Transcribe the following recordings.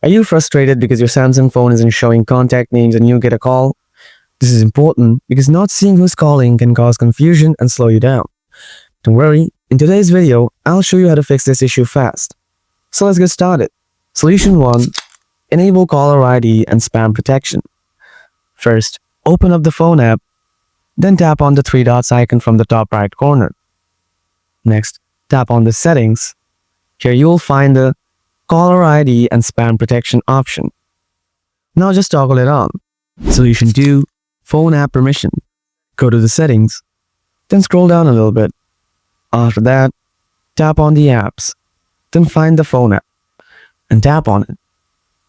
Are you frustrated because your Samsung phone isn't showing contact names and you get a call? This is important because not seeing who's calling can cause confusion and slow you down. Don't worry, in today's video, I'll show you how to fix this issue fast. So let's get started. Solution 1. Enable caller ID and spam protection. First, open up the phone app, then tap on the three dots icon from the top right corner. Next, tap on the settings. Here you will find the caller ID and spam protection option. Now just toggle it on. Solution 2. Phone app permission. Go to the settings, then scroll down a little bit. After that, tap on the apps, then find the phone app and tap on it.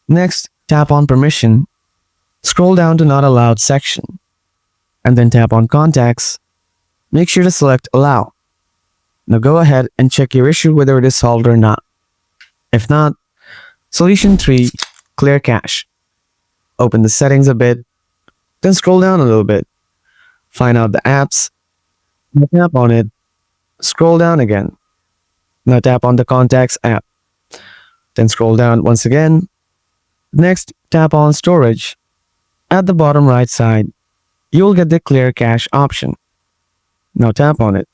Next, tap on permission. Scroll down to not allowed section and then tap on contacts. Make sure to select allow. Now go ahead and check your issue whether it is solved or not. If not, solution 3, clear cache. Open the settings a bit, then scroll down a little bit. Find out the apps, now tap on it, scroll down again. Now tap on the contacts app, then scroll down once again. Next, tap on storage. At the bottom right side, you will get the clear cache option. Now tap on it.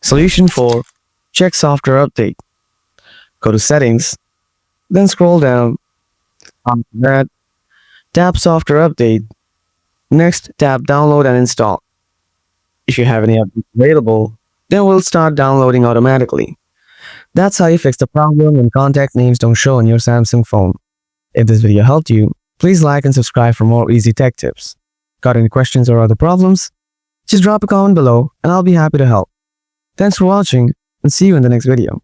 Solution 4, check software update. Go to settings, then scroll down. After that, tap software update. Next, tap download and install. If you have any updates available, then we'll start downloading automatically. That's how you fix the problem when contact names don't show on your Samsung phone. If this video helped you, please like and subscribe for more easy tech tips. Got any questions or other problems? Just drop a comment below and I'll be happy to help. Thanks for watching and see you in the next video.